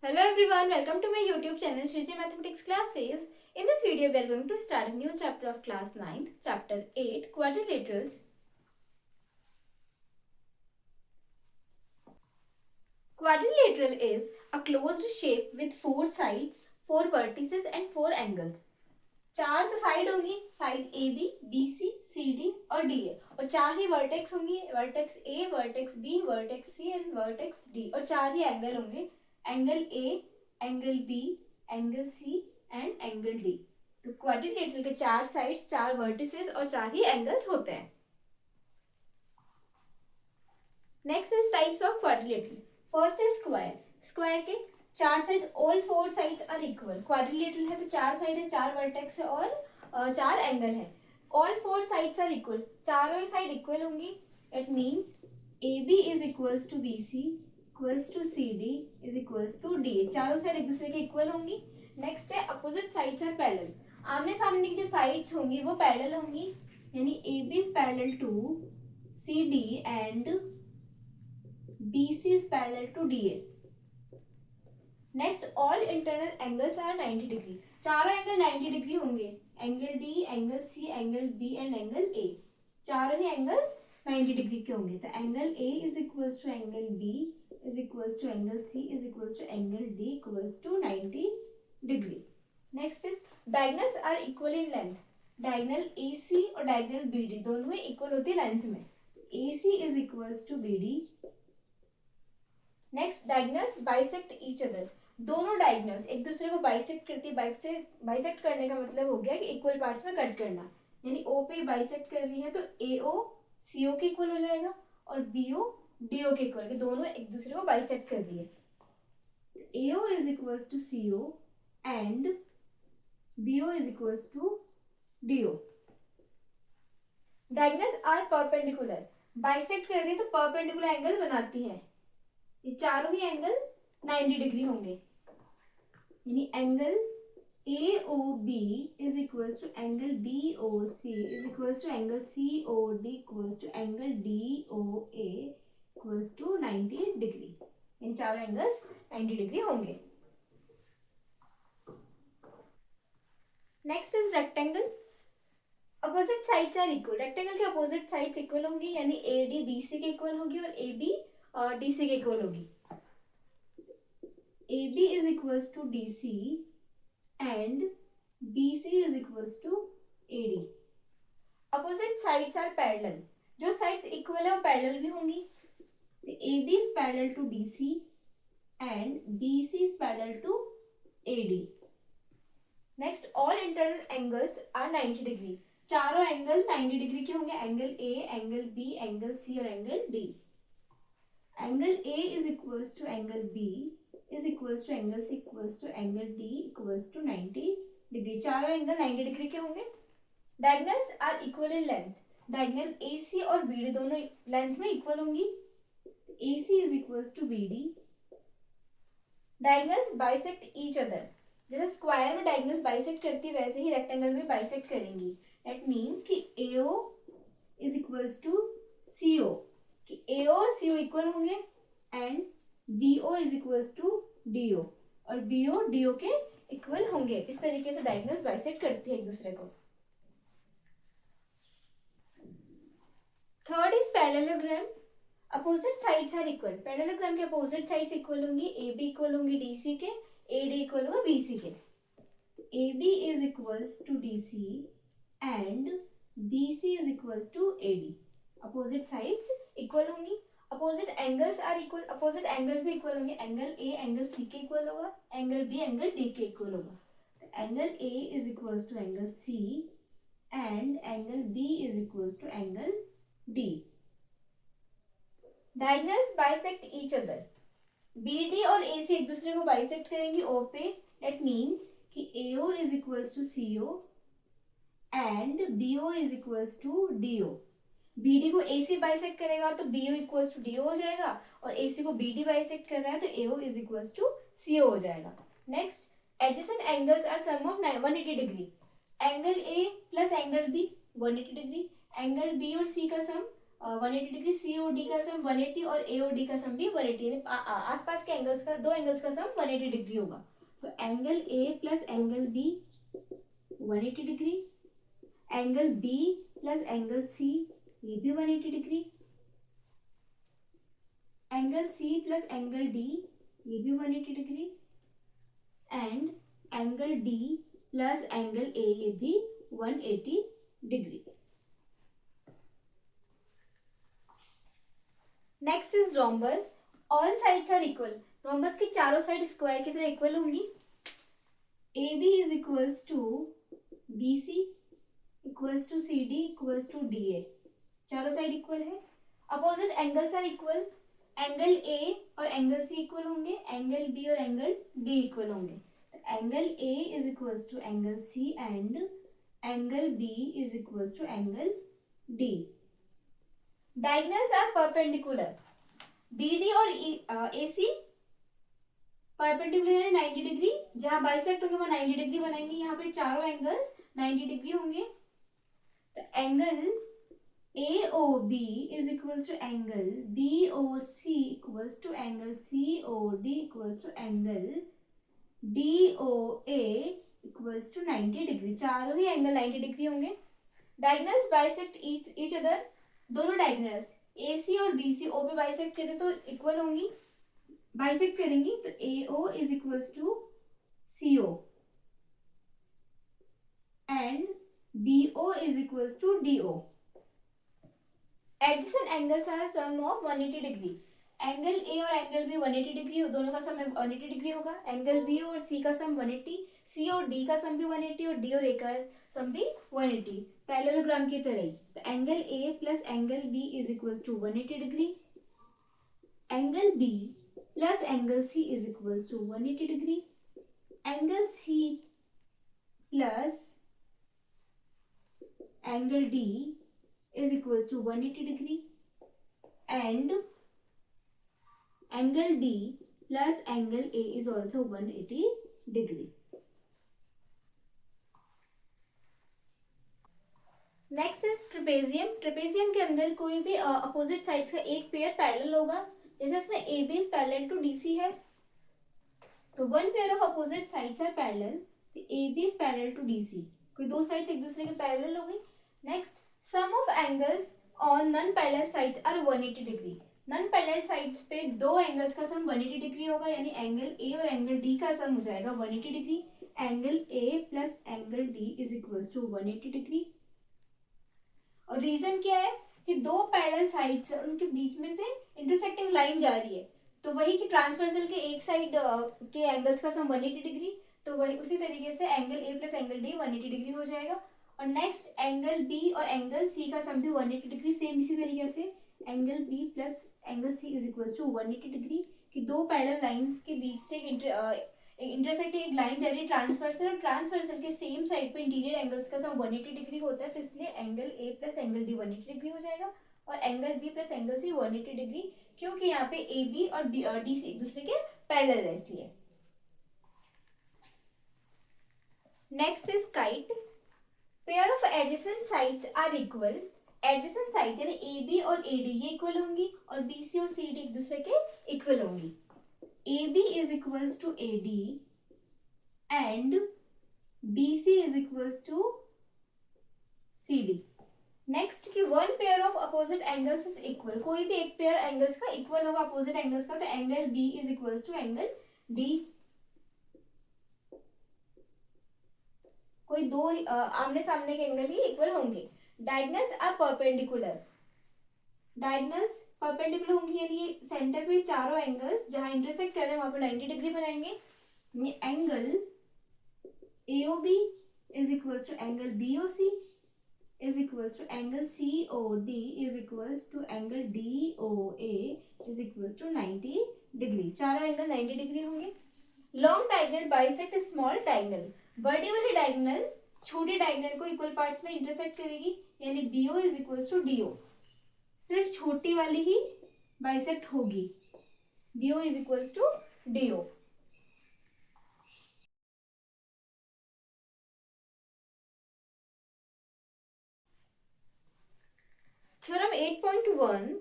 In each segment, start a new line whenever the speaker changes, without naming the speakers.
Hello everyone, welcome to my YouTube channel Shriji Mathematics Classes. In this video, we are going to start a new chapter of class 9th, chapter 8, quadrilaterals. Quadrilateral is a closed shape with 4 sides, 4 vertices and 4 angles. चार तो side होगी, side A B, B C, C D और D A, और चार ही vertex होंगी, vertex A, vertex B, vertex C and vertex D, और चार ही एंगल होंगे, angle A, angle B, angle C and angle D. तो क्वाड्रिलेटरल के चार साइड्स, चार वर्टिसेस और चार ही एंगल्स होते हैं. Next is types of quadrilateral. First is square. Square के चार sides, all four sides are equal. Quadrilateral है तो चार साइड है, चार वर्टेक्स है और चार एंगल है. All four sides are equal, चारों साइड इक्वल होंगी. It means A B is equals to B C equals to C D is equals to D A. चारों साइड एक दूसरे के इक्वल होंगी. नेक्स्ट है अपोजिट साइड्स आर पैरेलल. आमने सामने की जो साइड्स होंगी वो पैरेलल होंगी, यानी A B is parallel to C D and B C is parallel to D A. Next, all internal angles are 90 degree. चारों एंगल 90 डिग्री होंगे, angle D, angle C, angle B and angle A. चारों ही angles 90 degree के होंगे. तो angle A is equals to angle B is equals to angle C is equals to angle D equals to 90 degree. Next is diagonals are equal in length. Diagonal A C और diagonal B D दोनों में equal होती है length में. A C is equals to B D. Next, diagonals bisect each other. दोनों diagonals एक दूसरे को बाइसेक्ट करती है. बाइसेक्ट करने का मतलब हो गया कि इक्वल पार्ट्स में कट करना. यानी ओ पे बाइसेक्ट कर रही है तो ए ओ सी ओ के इक्वल हो जाएगा और बी ओ डी ओ के इक्वल. दोनों एक दूसरे को बाइसेक्ट कर रही है. A O is equals to C O and B O is equals to D O. Diagonals are perpendicular. Bisect कर रही है तो परपेंडिकुलर एंगल बनाती है. ये चारों ही एंगल 90 डिग्री होंगे, यानी angle A O B is equals to angle B O C is equals to angle C O D equals to angle D O A equals to 90 degree. इन चारों angles 90 degree होंगे. Next is rectangle. Opposite sides are equal. Rectangle के opposite sides equal होंगी, यानी A D B C के equal होगी और A B D C के इक्वल होगी. A B is equals to D C and B C is equals to A D. Opposite sides are parallel. जो sides equal है वो parallel भी होंगी. A B is parallel to D C and B C is parallel to A D. Next, all internal angles are 90 degree. चारों angle 90 degree के होंगे, angle A, angle B, angle C और angle D. Angle A is equals to angle B is equals to angle C equals to angle D equals to 90 degree. चारों angle 90 degree के होंगे. Diagonals are equal in length. Diagonal A C और B D दोनों length में equal होंगी. A C is equals to B D. Diagonals bisect each other. जैसे square में diagonals bisect करती है वैसे ही रेक्टेंगल में बाइसेक्ट करेंगी. दैट मीन्स कि A O is equals to C O, कि ए ओ और सी ओ इक्वल होंगे and B O is equals to D O और बी ओ डी ओ के इक्वल होंगे. इस तरीके से डायगनल्स बाइसेक्ट करती है एक दूसरे को. Third is parallelogram. Opposite sides are equal. Parallelogram के अपोजिट साइड्स इक्वल होंगी. ए बी इक्वल होंगी डी सी के, ए डी इक्वल होगा बी सी के. A B is equals to D C and B C is equals to A D. Opposite sides equal होंगी. Opposite angles are equal. Opposite angle भी equal होंगे. Angle A angle C के equal होगा, angle B angle D के equal होगा. Angle A is equals to angle C and angle B is equals to angle D. Diagonals bisect each other. B D और A सी एक दूसरे को bisect करेंगी ओ पे. दैट मीन्स कि A O is equals to C O and B O is equals to D O. B D को A C bisect करेगा तो B O equals to D O हो जाएगा, और ए सी को बी डी बाइसेक्ट कर रहा है तो A O is equals to C O हो जाएगा. Next, adjacent angles are sum of 180 degree. Angle A plus angle B 180 degree. Angle B और सी का सम 180 डिग्री, सी और डी का सम 180 और ए और डी का सम भी 180, यानी आसपास के एंगल्स का, दो एंगल्स का सम 180 डिग्री होगा। तो angle A plus angle B 180 degree, angle B plus angle C ये भी 180 degree, angle C plus angle D ये भी 180 degree, and angle D plus angle A ये भी 180 degree. Next is rhombus, all sides are equal. Rhombus की चारों side square की तरह इक्वल होंगी। A B is equals to B C equals to C D equals to D A, चारों side equal है। Opposite angles are equal, angle A और angle C equal होंगे, angle B और angle D equal होंगे। Angle A is equals to angle C and angle B is equals to angle D. Diagonals are perpendicular, BD और AC perpendicular है 90 degree, जहां bisect होंगे वहां 90 degree बनाएंगे। यहाँ पे चारों एंगल्स 90 डिग्री होंगे। तो angle AOB is equals to angle BOC equals to angle COD equals to angle DOA equals to 90 degree, चारों ही एंगल 90 डिग्री होंगे। डायगोनल्स बाइसेक्ट ईच अदर, दोनों डायगोनल्स AC और BC O पे बाइसेक्ट करें तो इक्वल होंगी, बाइसेक्ट करेंगी तो AO is equals to CO and BO is equals to DO। Adjacent angles are sum of 180 degree, angle A और एंगल B 180 डिग्री, दोनों का सम 180 डिग्री होगा। एंगल B और C का सम 180, C और D का सम भी 180 और D और A का सम भी 180, पैरेललोग्राम की तरह ही। तो angle A plus angle B is equals to 180 degree, angle B plus angle C is equals to 180 degree, angle C plus angle D is equals to 180 degree and angle D plus angle A is also 180 degree. Next is trapezium. Trapezium के अंदर कोई भी opposite sides का एक pair parallel होगा, जैसे इसमें AB is parallel to DC है, तो one pair of opposite sides are parallel, तो AB is parallel to DC, कोई दो साइड्स एक दूसरे के पैरेलल हो गई। Next, sum of angles on non parallel sides are 180 degree. Non parallel sides पे दो एंगल्स का सम 180 डिग्री होगा, यानी एंगल A और एंगल D का सम हो जाएगा 180 degree. Angle A plus angle D is equals to 180 degree. और रीजन क्या है कि दो पैरेलल साइड्स उनके बीच में से इंटरसेक्टिंग लाइन जा रही है, तो वही कि ट्रांसवर्सल के एक साइड के एंगल्स का सम 180 डिग्री, तो वही उसी तरीके से angle A plus angle D 180 degree हो जाएगा। और नेक्स्ट, एंगल B और एंगल C का सम भी 180 डिग्री, सेम इसी तरीके से angle B plus angle C is equals to 180 degree, कि दो पैरेलल लाइंस के बीच से इंटरसेक्टिंग एक लाइन जा रही है ट्रांसवर्सल, और ट्रांसवर्सल के सेम साइड पे इंटीरियर एंगल्स का सम 180 डिग्री होता है, तो इसलिए angle A plus angle D 180 degree हो जाएगा और angle B plus angle C 180 degree, क्योंकि यहाँ पे AB और DC एक दूसरे के पैरेलल है इसलिए। Next is kite. Pair of adjacent sides are equal, adjacent sides यानी AB और AD ये इक्वल होंगी और BC और CD एक दूसरे के इक्वल होंगी। AB is equals to AD and BC is equals to CD. Next कि one pair of opposite angles is equal, कोई भी एक पेयर एंगल्स का इक्वल होगा अपोजिट एंगल्स का, तो angle B is equals to angle D। कोई दो आमने सामने के एंगल ही इक्वल होंगे। Diagonals are perpendicular, diagonals perpendicular होंगी, यानी ये सेंटर पे चारों एंगल्स जहां इंटरसेक्ट कर रहे हैं वहां पे 90 डिग्री बनाएंगे। Angle AOB is equals to angle BOC is equals to angle COD is equals to angle DOA is equals to 90 degree, चारों एंगल 90 डिग्री होंगे। Long diagonal bisect small diagonal, बड़ी वाली डायगोनल छोटी डायगोनल को equal parts में intersect करेगी, यानी BO is equals to DO, सिर्फ छोटी वाली ही बाइसेक्ट होगी, BO is equals to DO। Theorem 8.1,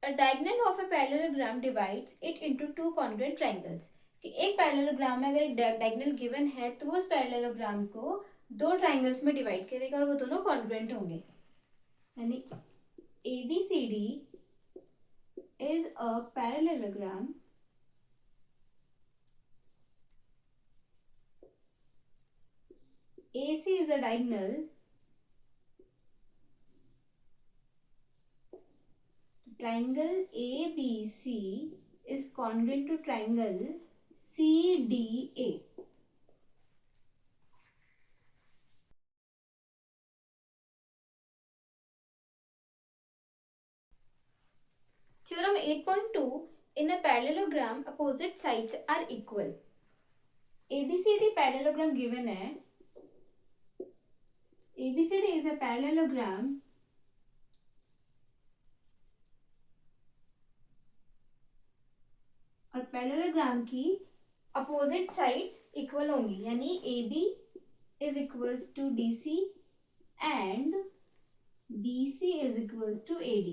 a diagonal of a parallelogram divides it into two congruent triangles. कि एक पैरेललोग्राम में अगर एक डायगोनल गिवन है तो वो उस पैरेललोग्राम को दो ट्राइंगल्स में डिवाइड करेगा और वो दोनों कॉन्ग्रुएंट होंगे. यानी ABCD is a parallelogram AC is a diagonal. Triangle ABC is congruent to triangle CDA. Theorem 8.2, in a parallelogram opposite sides are equal. ABCD parallelogram given है. ABCD is a parallelogram और parallelogram की opposite sides equal होंगी. यानी AB is equals to DC and BC is equals to AD.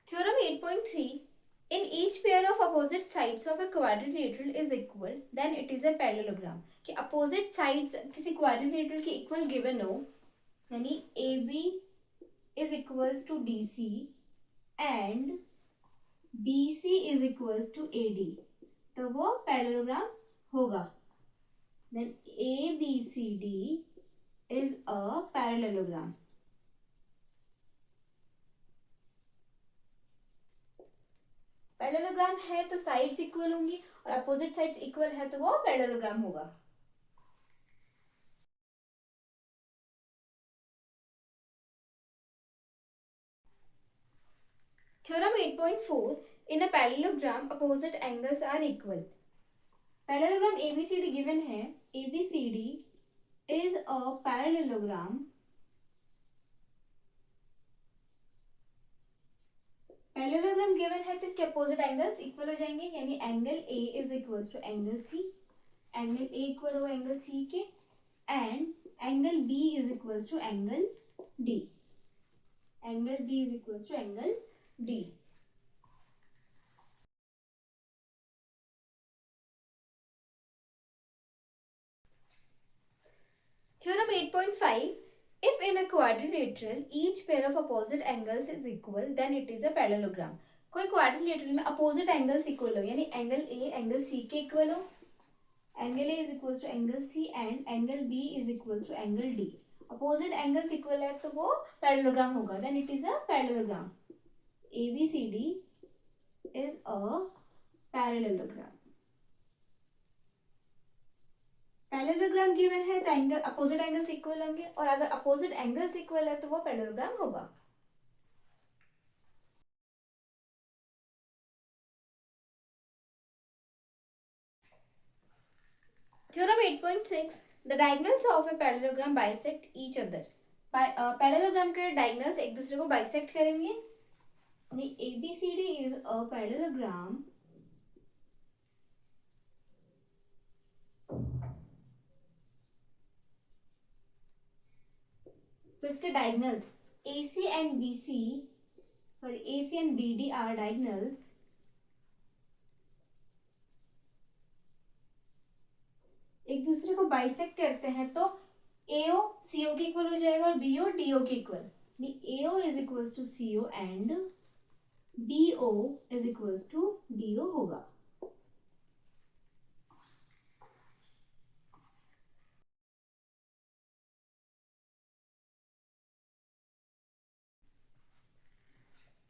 Theorem 8.3, in each pair of opposite sides of a quadrilateral is equal, then it is a parallelogram. कि opposite sides किसी quadrilateral के equal given हो, यानी AB is equals to DC and BC is equals to AD, तो वो parallelogram होगा. Then ABCD is a parallelogram. Parallelogram है तो साइड्स इक्वल होंगी और अपोजिट साइड्स इक्वल है तो वो पैरेललोग्राम होगा. Theorem 8.4, in a parallelogram opposite angles are equal. Parallelogram ABCD given है. ABCD is a parallelogram. Parallelogram given है तो इसके अपोजिट एंगल्स इक्वल हो जाएंगे. यानी angle A is equals to angle C, angle A equal हो angle C के, and angle B is equals to angle D. Angle B is equals to angle D. Theorem 8.5, if in a quadrilateral each pair of opposite angles is equal, then it is a parallelogram. कोई quadrilateral में opposite angles equal हो, यानी angle A angle C के equal हो, angle A is equals to angle C and angle B is equals to angle D. Opposite angles equal है तो वो parallelogram होगा. Then it is a parallelogram. ABCD is a parallelogram. Parallelogram given है तो angle opposite angles equal होंगे और अगर opposite angles equal है तो वो पैरेललोग्राम होगा. Theorem 8.6, the diagonals of a parallelogram bisect each other. Parallelogram के डायगोनल्स एक दूसरे को बाइसेक्ट करेंगे. ABCD is a parallelogram तो इसके diagonals AC and BD are diagonals. एक दूसरे को बाइसेक्ट करते हैं तो AO CO के इक्वल हो जाएगा और BO DO के equal. AO is equals to CO and BO is equals to DO होगा.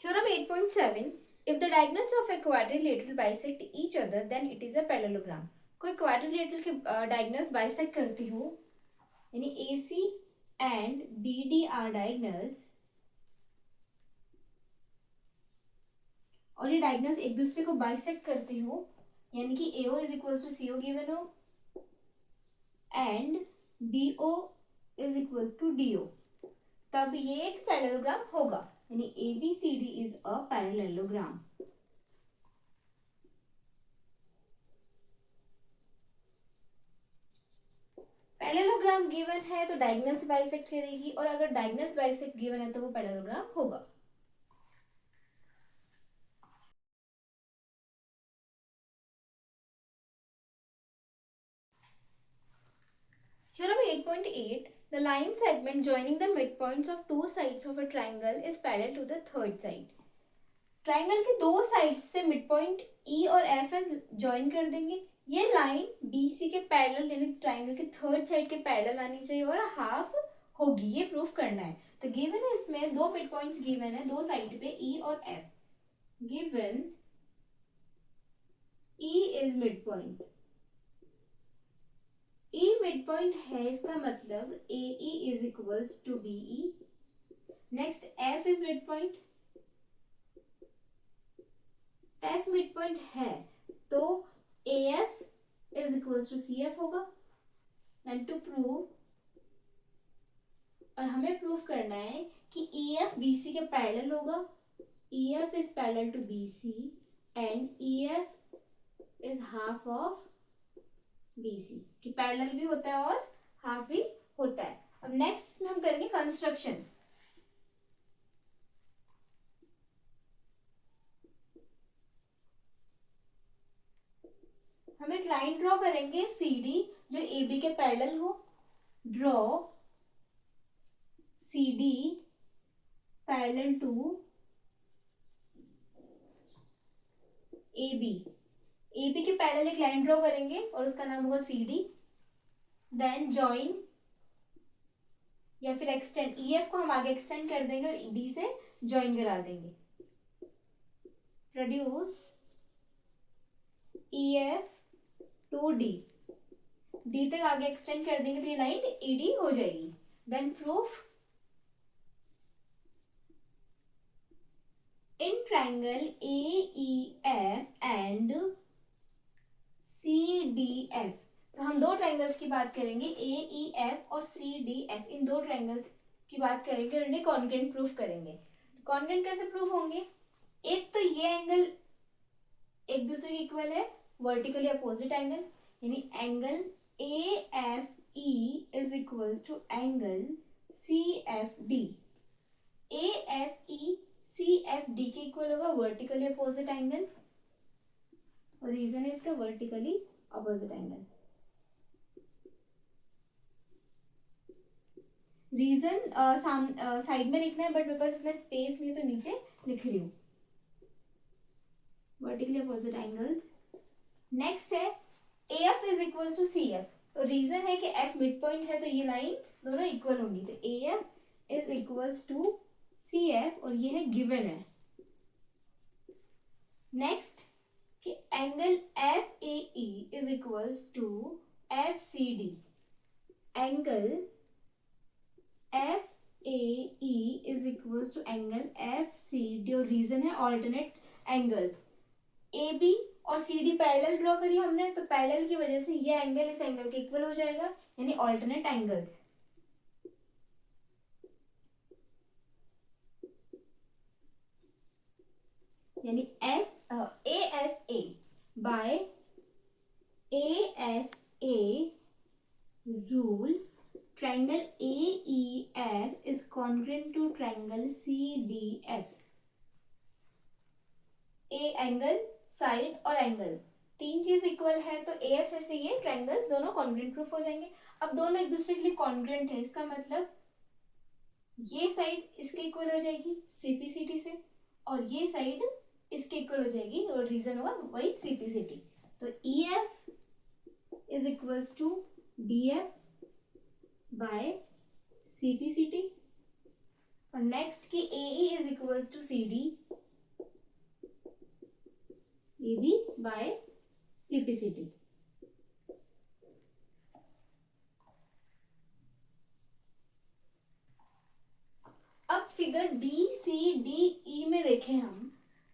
Theorem 8.7, if the diagonals of a quadrilateral bisect each other, then it is a parallelogram. कोई quadrilateral के diagonals bisect करती हो, यानी AC and BD are diagonals और ये diagonals एक दूसरे को बाइसेक्ट करती हो, यानी कि AO is equals to CO given हो and BO is equals to DO, तब ये एक पैरेललोग्राम होगा. यानी ABCD is a parallelogram. Parallelogram given है तो डायगोनल से बाइसेक्ट करेगी, और अगर डायगोनल से बाइसेक्ट गिवन है तो वो पैरेललोग्राम होगा। Theorem 8.8, the line segment joining the midpoints of two sides of a triangle is parallel to the third side. Triangle के दो साइड से मिड पॉइंट ई और एफ ज्वाइन कर देंगे। ये लाइन बीसी के पैरेलल यानी ट्राइंगल के थर्ड साइड के पैरेलल आनी चाहिए और हाफ होगी, ये प्रूफ करना है। तो गिवन है इसमें दो मिड पॉइंट्स गिवन है दो साइड पे ई और F. Given E is mid point, E midpoint है, इसका मतलब A E is equals to B E. Next F is mid point, F midpoint है तो A F is equals to C F होगा। And to prove, और हमें prove करना है कि ई एफ बी सी के पैरेलल होगा। E F is parallel to B C and E F is half of B C, कि parallel भी होता है और हाफ भी होता है। अब नेक्स्ट में हम करेंगे कंस्ट्रक्शन। हम एक लाइन ड्रॉ करेंगे सी डी जो ए बी के पैरेलल हो। Draw C D parallel to A B, A B के पैरेलल एक लाइन ड्रॉ करेंगे और उसका नाम होगा सी डी। देन जॉइन या फिर एक्सटेंड, ई एफ को हम आगे एक्सटेंड कर देंगे और डी से जॉइन करा देंगे। Produce E F two D, D तक आगे एक्सटेंड कर देंगे तो ये लाइन ई डी हो जाएगी। Then proof, in triangle A E F and C D F, तो हम दो ट्राइंगल्स की बात करेंगे ए ई एफ और सी डी एफ, इन दो ट्राइंगल्स की बात करेंगे और इन्हें कॉन्ग्रुएंट प्रूफ करेंगे। तो कॉन्ग्रुएंट कैसे प्रूफ होंगे? एक तो ये एंगल एक दूसरे के इक्वल है, वर्टिकली अपोजिट एंगल, यानी angle A F E is equals to angle C F D. A F E C F D के इक्वल होगा, वर्टिकली अपोजिट एंगल, और रीजन है इसका vertically opposite angle. Reason side में लिखना है बट मेरे पास इतना स्पेस नहीं है तो नीचे लिख रही हूँ, वर्टिकली अपोजिट एंगल्स। नेक्स्ट है A F is equal to C F, तो रीजन है कि एफ मिड पॉइंट है तो ये लाइंस दोनों इक्वल होंगी, तो A F is equals to C F और ये है गिवन है। नेक्स्ट कि angle F A E is equals to F C D, angle F A E is equals to angle F C D, और reason है alternate angles. A B और C D parallel draw करी हमने, तो parallel की वजह से ये एंगल इस एंगल के इक्वल हो जाएगा, यानी ऑल्टरनेट एंगल्स। यानी S A S A by A S A rule, triangle A E F is congruent to triangle C D F. A angle, side और एंगल तीन चीज इक्वल है तो ए एस से ये ट्राइंगल दोनों कॉन्ग्रुएंट प्रूफ हो जाएंगे। अब दोनों एक दूसरे के लिए कॉन्ग्रुएंट है, इसका मतलब ये साइड इसके इक्वल हो जाएगी सीपीसीटी से और ये साइड इसके इक्वल हो जाएगी, और रीजन होगा वही सीपीसीटी। तो E F is equals to D F by CPCT, और नेक्स्ट की A E is equals to C D A B by CPCT. अब figure B C D E में देखें हम,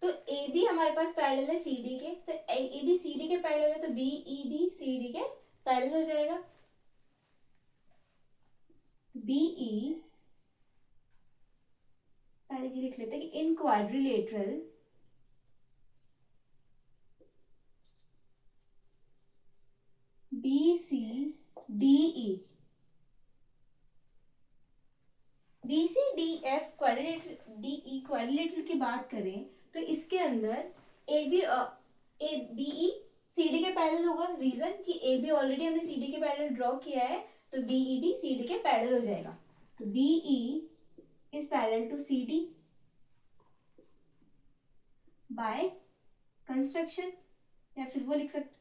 तो ए बी हमारे पास पैरेलल है सी डी के, तो ए बी सी डी के पैरेलल है तो B E B C D के पैरेलल हो जाएगा। बी ई पहले की लिख लेते हैं कि in quadrilateral B C D E B C D F quadrilateral, D E quadrilateral की बात करें तो इसके अंदर A B E C D के पैरेलल होगा। रीजन कि ए बी ऑलरेडी हमने सी डी के पैरेलल ड्रॉ किया है, तो बी ई भी सी डी के पैरेलल हो जाएगा। तो B E is parallel to C D by construction, या फिर वो लिख सकते,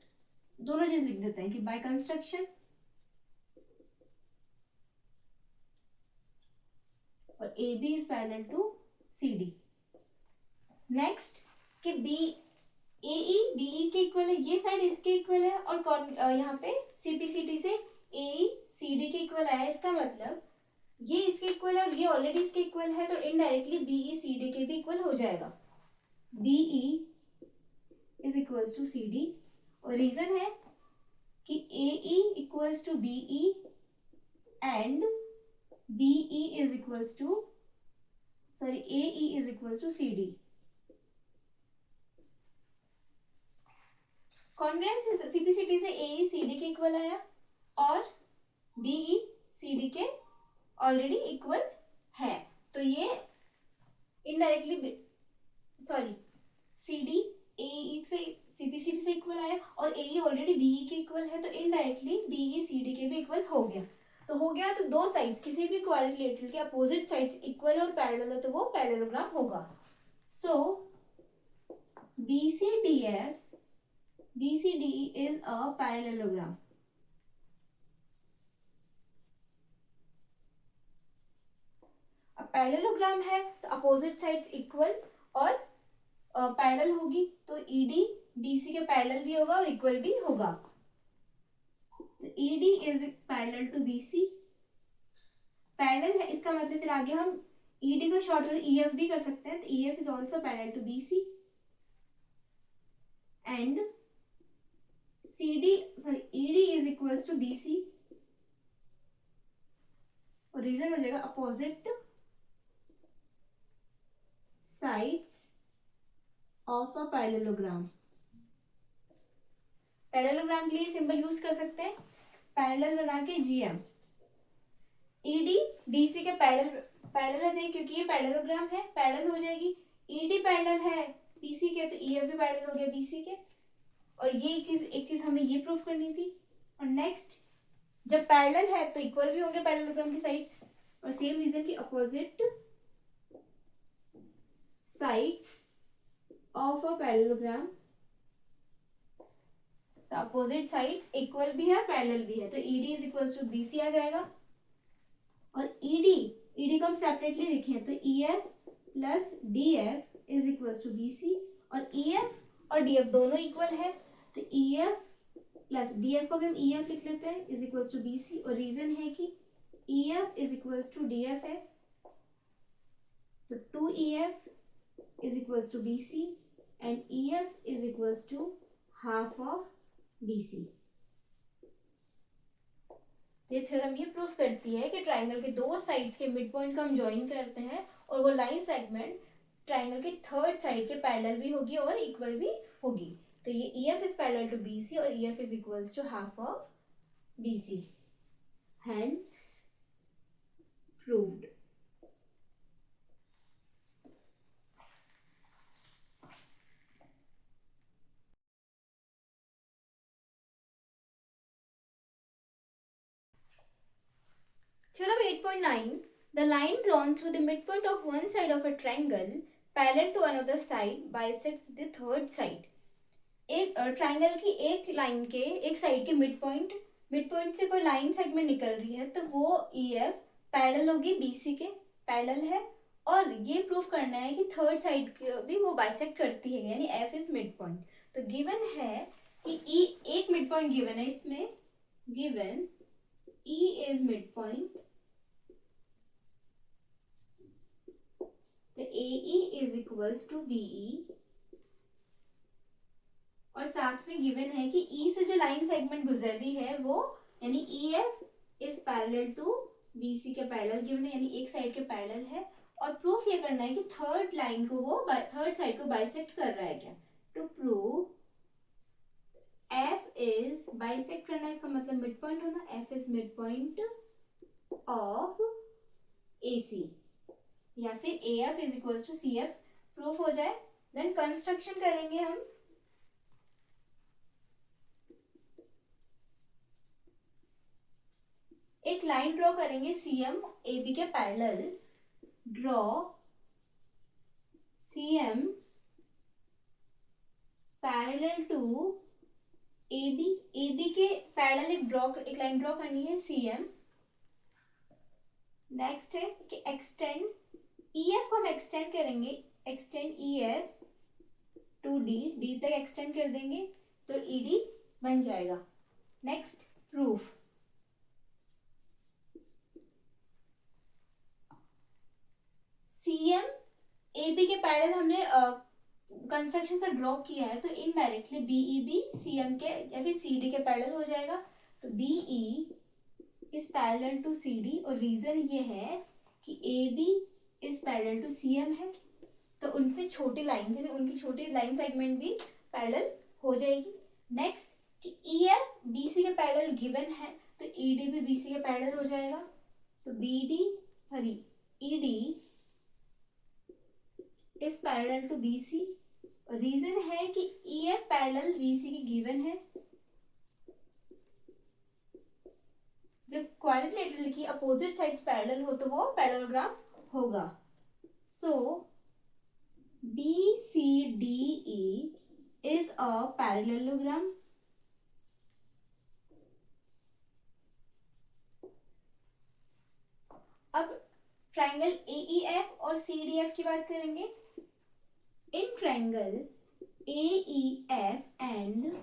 दोनों चीज लिख देते हैं कि बाय कंस्ट्रक्शन, और A B is parallel to C D. Next कि B A E B E के इक्वल है, ये साइड इसके इक्वल है, और यहाँ पे सीपीसीटी से ए ई सी डी के इक्वल आया, इसका मतलब ये इसके इक्वल है और ये ऑलरेडी इसके इक्वल है, तो indirectly B E C D के भी इक्वल हो जाएगा। B E is equals to C D, और रीजन है कि A E equals to B E and B E is equals to sorry A E is equals to C D. Congruence CPCT से A E C D के equal आया और B E C D के already equal है, तो ये indirectly sorry C D ए ई से CPCT से इक्वल आया और ए ई ऑलरेडी बी ई के इक्वल है, तो indirectly B E C D के भी इक्वल हो गया। तो हो गया, तो दो साइड्स किसी भी क्वाड्रिलेटरल के अपोजिट साइड्स इक्वल और पैरेलल हो तो वो पैरेललोग्राम होगा। So B C D F BCD is a parallelogram. अब पैरेललोग्राम है तो अपोजिट साइड्स इक्वल और पैरेलल होगी, तो ED DC के पैरेलल भी होगा और इक्वल भी होगा। तो ED is parallel to BC, parallel है इसका मतलब फिर आगे हम ED को शॉर्ट कर EF भी कर सकते हैं, तो EF is also parallel to BC and ED is equals to BC, और रीजन हो जाएगा opposite sides of a parallelogram. Parallelogram के लिए सिंबल यूज कर सकते हैं, पैरेलल बना के GM, ED BC के पैरेलल हो जाएगी क्योंकि ये पैरेललोग्राम है, पैरेलल हो जाएगी। ED पैरेलल है BC के तो EF भी पैरेलल हो गया BC के, और ये एक चीज हमें ये प्रूफ करनी थी। और नेक्स्ट, जब पैरेलल है तो इक्वल भी होंगे पैरेललोग्राम की साइड्स, और सेम रीजन की opposite sides of a parallelogram, तो अपोजिट साइड्स इक्वल भी है पैरेलल भी है, तो ED is equals to BC आ जाएगा। और ED को हम सेपरेटली लिखें तो EF plus DF is equals to BC, और EF और DF दोनों इक्वल है, तो EF प्लस DF को भी हम EF लिख लेते हैं इज इक्वल्स टू BC, और रीजन है कि EF is equals to DF है, तो 2EF is equals to BC and EF is equals to half of BC। तो ये थ्योरम ये प्रूफ करती है कि ट्राइंगल के दो साइड्स के मिड पॉइंट को हम ज्वाइन करते हैं और वो लाइन सेगमेंट ट्राइंगल के थर्ड साइड के पैरेलल भी होगी और इक्वल भी होगी। तो ये EF is parallel to BC और EF is equals to half of BC, hence proved. Theorem 8.9, the line drawn through the midpoint of one side of a triangle parallel to another side bisects the third side. एक triangle की एक line के एक side के mid point से कोई line segment निकल रही है तो वो EF पैरेलल होगी BC के, पैरेलल है, और ये प्रूफ करना है कि थर्ड साइड भी वो बाइसेक्ट करती है, यानी F इज मिड पॉइंट। तो गिवन है कि एक मिड पॉइंट गिवन है, इसमें given E is mid point, तो AE is equals to BE, और साथ में गिवन है कि E से जो लाइन सेगमेंट गुजर रही है वो यानी EF is parallel to BC के पैरेलल गिवन है, यानी एक साइड के पैरेलल है, और प्रूफ ये करना है कि थर्ड लाइन को वो थर्ड साइड को बाइसेक्ट कर रहा है क्या। To prove F is bisect करना, इसका मतलब मिड पॉइंट होना, F is mid point of AC या फिर AF is equals to CF proof हो जाए, देन कंस्ट्रक्शन करेंगे हम। एक लाइन ड्रॉ करेंगे CM AB के parallel, draw CM parallel to AB के पैरेलल एक लाइन ड्रॉ करनी है CM। नेक्स्ट है कि एक्सटेंड EF को हम एक्सटेंड करेंगे, एक्सटेंड EF टू D तक एक्सटेंड कर देंगे तो ED बन जाएगा। नेक्स्ट प्रूफ, CM AB के पैरेलल हमने कंस्ट्रक्शन से ड्रॉ किया है तो इनडायरेक्टली BEB CM के या फिर CD के पैरेलल हो जाएगा, तो BE is parallel to CD। और रीजन ये है कि AB is parallel to CM है, तो उनसे छोटी लाइन यानी उनकी छोटी लाइन सेगमेंट भी पैरेलल हो जाएगी। नेक्स्ट कि EF BC के पैरेलल गिवन है तो ED भी BC के पैरेलल हो जाएगा, तो ED is parallel to BC। Reason है कि EF पैरेलल BC की गिवन है। जब क्वाड्रिलेटरल की अपोजिट साइड्स पैरेलल हो तो वो पैरेललोग्राम होगा। सो BCDE इज अ पैरेललोग्राम। अब ट्राइंगल AEF और CDF की बात करेंगे। In triangle AEF and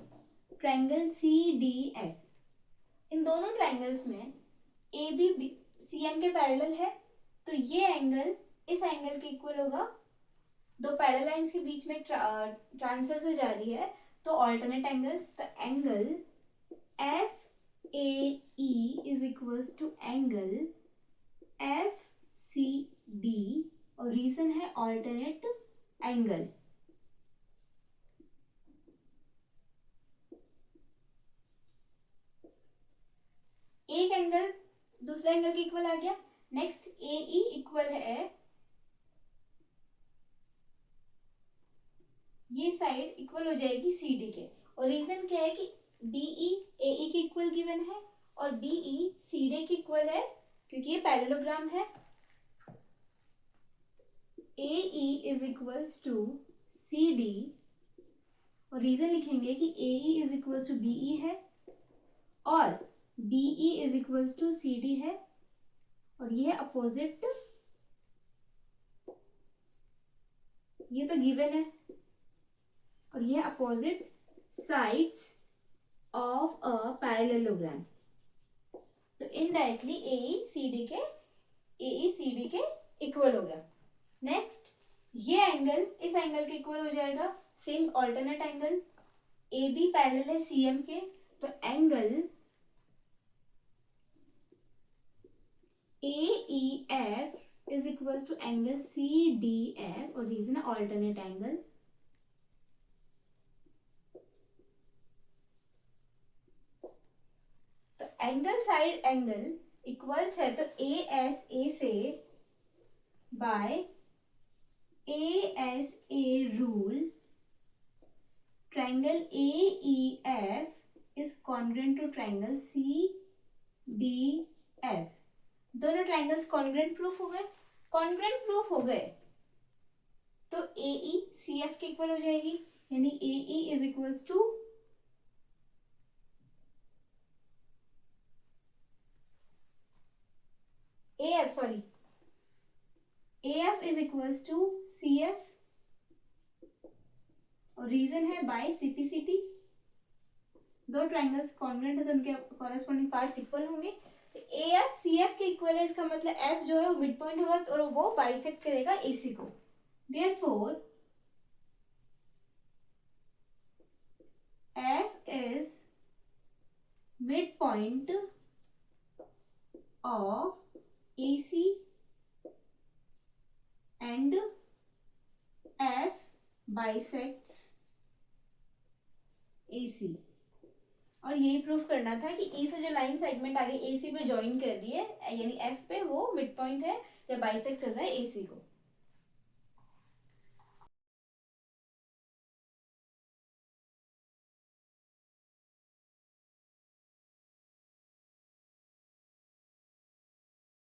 triangle CDF, इन दोनों ट्राइंगल्स में AB CM के पैरेलल है तो ये एंगल इस एंगल के इक्वल होगा। दो पैरेलल लाइंस के बीच में ट्रांसवर्सल जा रही है तो ऑल्टरनेट एंगल्स, तो angle FAE is equals to angle FCD और रीजन है ऑल्टरनेट एंगल। एक एंगल दूसरे एंगल के इक्वल आ गया। नेक्स्ट AE इक्वल है, ये साइड इक्वल हो जाएगी CD के, और रीजन क्या है कि BE AE के इक्वल गिवन है और BE CD के इक्वल है क्योंकि ये पैरेललोग्राम है। AE is equals to CD और रीजन लिखेंगे कि AE is equals to BE है और BE is equals to CD है, और ये है अपोजिट, ये तो गिवन है, और ये opposite sides of a parallelogram. तो इनडायरेक्टली AE CD के इक्वल हो गया। नेक्स्ट ये एंगल इस एंगल के इक्वल हो जाएगा, same alternate angle. AB parallel है CM के तो angle AEF is equals to angle CDF और रीजन है ऑल्टरनेट एंगल। तो एंगल साइड एंगल इक्वल्स है तो ASA से by ASA rule triangle AEF is congruent to triangle CDF। दोनों ट्राइंगल्स कॉन्ग्रुएंट प्रूफ हो गए। कॉन्ग्रुएंट प्रूफ हो गए तो AE CF के इक्वल हो जाएगी, यानी AE is equals to AF is equals to CF और रीजन है बाय CPCT। दो ट्राइंगल्स कॉन्ग्रुएंट है तो उनके कॉरेस्पॉन्डिंग पार्ट्स इक्वल होंगे। तो AF CF के इक्वल है, इसका मतलब F जो है वो मिड पॉइंट होगा और वो बाइसेक्ट करेगा AC को। Therefore F is midpoint of AC and F bisects AC। और यही प्रूफ करना था कि ई से जो लाइन सेगमेंट आगे ए सी पे ज्वाइन कर रही है यानी एफ पे, वो मिड पॉइंट है या बाइसेक्ट कर रहा है ए सी को।